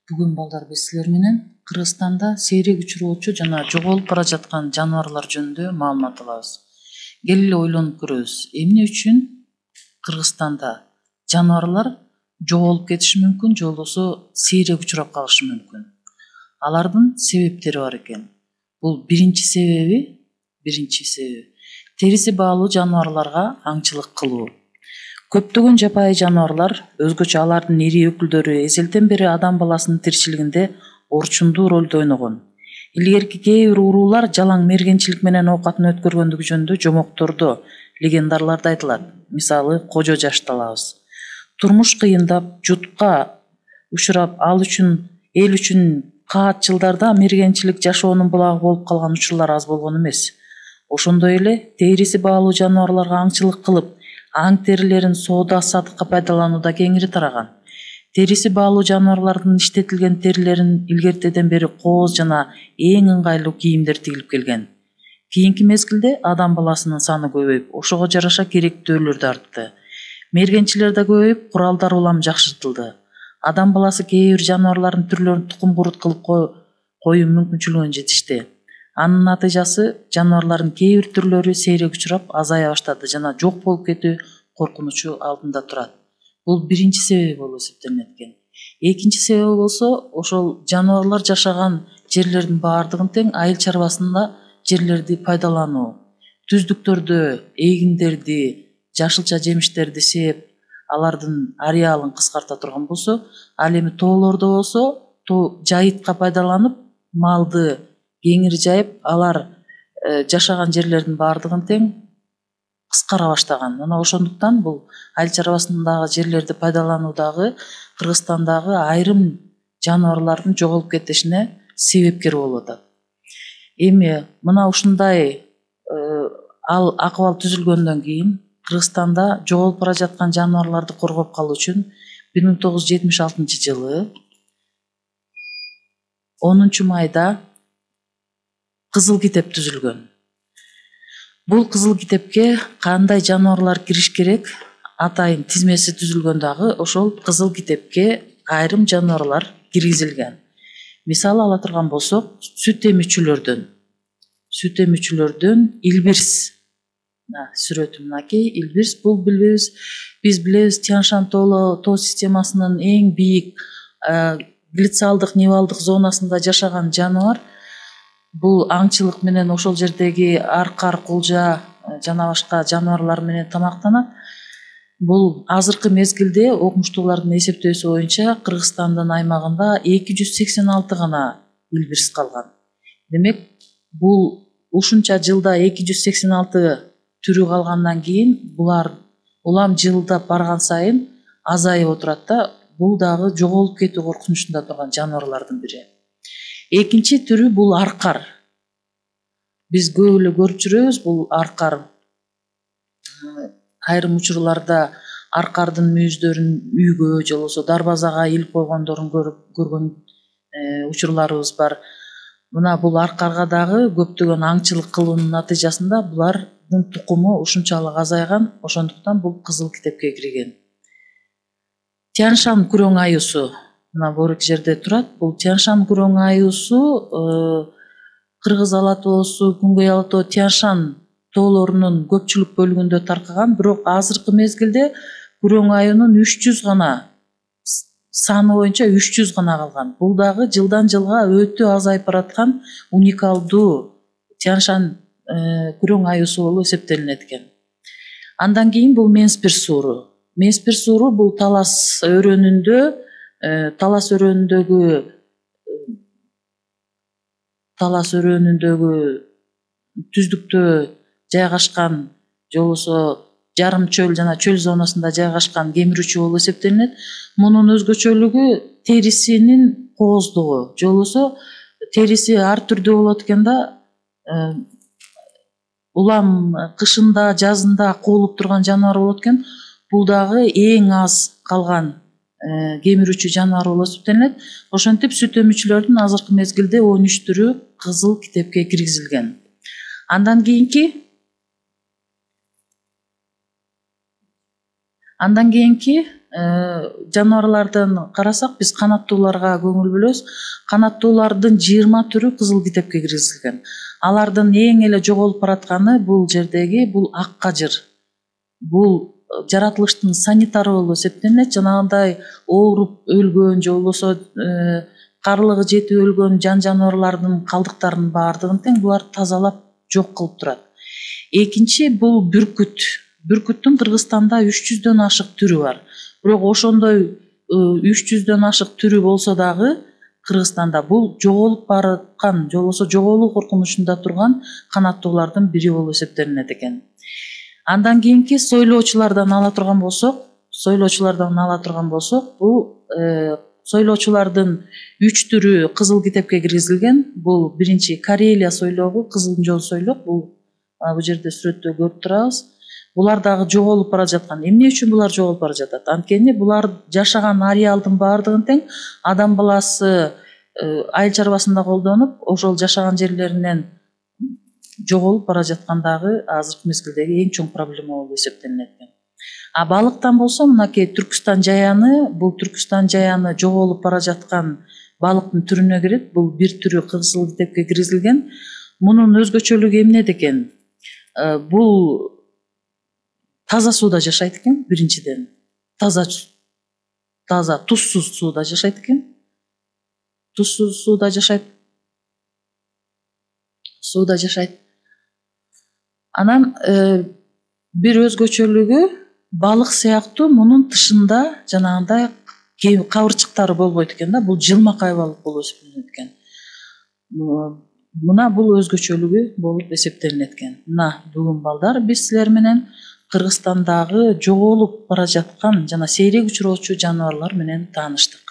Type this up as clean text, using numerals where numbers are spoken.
Бүгүн балдар биз силер менен Кыргызстанда сейрек учуруучу жана жоголуп бара жаткан жаныбарлар жөнүндө маалымат алабыз. Келгиле ойлонуп көрөбүз. Эмне үчүн Кыргызстанда жаныбарлар жоголуп кетиши мүмкүн, же болбосо сейрек учурап калышы мүмкүн? Алардын себептери бар экен. Бул биринчи себеби териси баалуу жаныбарларга аңчылык кылуу. Көптөгөн жапайы жаныбарлар, өзгөчө алардын ири өкүлдөрү эзелден бери адам баласынын тиричилигинде орчундуу ролду ойногон. Илгерки кээ бир уруулар жалаң мергенчилик менен оокатын өткөргөндүгү жөнүндө жомоктордо, легендаларда айтылат. Мисалы, Кожо Жашты алабыз. Турмуш кыйындап, жутка учурап, эл үчүн каат жылдарда мергенчилик жашоонун булагы болуп калган учурлар аз болгон эмес. Ошондой эле териси баалуу жаныбарларга аңчылык кылып, аң терилерин соода сатыкка пайдалануу да кеңири тараган. Териси баалуу жаныбарлардын иштетилген терилерин илгертеден бери кооз жана эң ыңгайлуу кийимдер тигилип келген. Кийинки мезгилде адам баласынын саны көбөйүп, ошого жараша керектөөлөр да артты. Мергенчилер да көбөйүп, куралдар улам жакшыртылды. Адам баласы кээ бир жаныбарлардын түрлөрүн тукум курут кылып коюу мүмкүнчүлүгүнө жетишти. Анын натыйжасы жаныбарлардын кээ бир түрлөрү сейрек учурап, азая баштады жана жок болуп кетүү коркунучу алдында турат. Бул биринчи себеби болуп эсептелинет экен. Экинчи себеби болсо, ошол жаныбарлар жашаган жерлердин баардыгын тең айыл чарбасында жерлерди пайдалануу. Түздүктөрдө эгиндерди, жашылча жемиштерди сееп, алардын ареалын кыскарта турган болсо, ал эми тоолордо болсо, жайытка пайдаланып, малды кеңири жайып, алар жашаган жерлердин баардыгын тең кыскара баштаган. Мына ошондуктан бул айыл чарбасындагы жерлерди пайдалануудагы Кыргызстандагы айрым жаныбарлардын жоголуп кетишине себепкер болуп атат. Эми мына ушундай акыбал түзүлгөндөн кийин Кыргызстанда жоголуп бара жаткан жаныбарларды коргоп калуу үчүн 1976 жылы 10 майда Кызыл китеп түзүлгөн. Бул кызыл китепке кандай жаныбарлар кириш керек атайын тизмеси түзүлгөн дагы ошол кызыл китепке айрым жаныбарлар киргизилген. Мисалы ала турган болсок, сүт эмүүчүлөрдөн Илбирс. Сүрөтү мынакей, Илбирс. Бул биз билебиз Тянь-Шань тоо системасынын эң бийик глициалдык нивалдык зонасында жашаган жаныбар. Бул аңчылык менен ошол жердеги аркар, кулжа жана башка жаныбарлар менен тамактанат. Бул азыркы мезгилде окумуштуулардын эсептөөсү боюнча Кыргызстандын аймагында 286 гана Илбирс калган. Демек, бул ушунча жылда 286 түрү калгандан кийин булар улам жылдап барган сайын азайып отурат да, бул дагы жоголуп кетүү коркунучунда турган жаныбарлардын бири. Экинчи түрү бул аркар. Биз көп эле көрүп жүрөбүз, бул аркар. Айрым учурларда аркардын мүйүздөрүн үйгө же болбосо дарбазага илип койгондорун көргөн учурларыбыз бар. Мына бул аркарга дагы көптөгөн аңчылык кылуунун натыйжасында булардын тукуму ушунчалык азайган, ошондуктан бул кызыл китепке кирген. Тянь-Шань күрөң аюусу мына бөрүк жерде турат. Бул Тянь-Шань күрөң аюусу Кыргыз Ала тоосу, Күнгөй Ала тоо, Тянь-Шань тоолорунун көпчүлүк бөлүгүндө таркаган, бирок азыркы мезгилде күрөң аюунун 300 гана саны боюнча 300 гана калган. Бул дагы жылдан жылга өтө азайып бараткан уникалдуу Тянь-Шань күрөң аюусу болуп эсептелинет экен. Андан кийин бул Менспир сууру. Менспир сууру бул Талас өрөөнүндөгү түздүктө жайгашкан, же болбосо жарым чөл жана чөл зонасында жайгашкан кемирүүчү болуп эсептелинет. Мунун өзгөчөлүгү терисинин кооздугу, же болбосо териси ар түрдүү болот экен да, улам кышында, жазында куулуп турган жаныбар болот экен. Бул дагы эң аз калган кемирүүчү жаныбар болуп эсептелинет. Ошентип сүт эмүүчүлөрдүн азыркы мезгилде 13 түрү кызыл китепке киргизилген. Андан кийинки жаныбарлардан карасак биз канаттууларга көңүл бөлөбүз. Канаттуулардын 20 түрү кызыл китепке киргизилген. Алардын эң эле жоголуп баратканы бул жердеги бул ак кажыр. Бул жаратылыштын санитары болуп эсептелет. Жанагындай ооруп өлгөн же болбосо карлыгы жетип өлгөн жаныбарлардын калдыктарынын баардыгын тең булар тазалап жок кылып турат. Экинчи бул бүркүт. Бүркүттүн Кыргызстанда 300дөн ашык түрү бар. Бирок ошондой 300дөн ашык түрү болсо дагы Кыргызстанда бул жоголуп бараткан, же болбосо жоголуу коркунучунда турган канаттуулардын бири болуп эсептелинет экен. Андан кийинки сойлоочулардан ала турган болсок, бул сойлоочулардын 3 түрү кызыл китепке киргизилген. Бул биринчи Карелия сойлогу, кызыл жол сойлок. Бул жерде сүрөттө көрүп турабыз. Булар дагы жоголуп бара жаткан. Эмне үчүн булар жоголуп бара жатат? Анткени булар жашаган ареалдын баардыгын тең адам баласы айыл чарбасында колдонуп, ошол жашаган жерлеринен жоголуп бара жаткан дагы азыркы мезгилдеги эң чоң проблема болуп эсептелинет экен. Балыктан болсо мынакей Түркүстан жаяны, бул Түркүстан жаяны жоголуп бара жаткан балыктын түрүнө кирет. Бул бир түрү кызыл китепке киргизилген. Мунун өзгөчөлүгү эмнеде экен? Бул таза сууда жашайт экен, биринчиден. Таза тузсуз сууда жашайт экен. Тузсуз сууда жашайт. Анан бир өзгөчөлүгү балык сыяктуу мунун тышында жанагындай кабырчыктары болбойт экен да. Бул жылмакай балык болуп эсептелинет экен. Мына бул өзгөчөлүгү болуп эсептелинет экен. Мына бүгүн балдар биз силер менен Кыргызстандагы жоголуп бара жаткан жана сейрек учуроочу жаныбарлар менен тааныштык.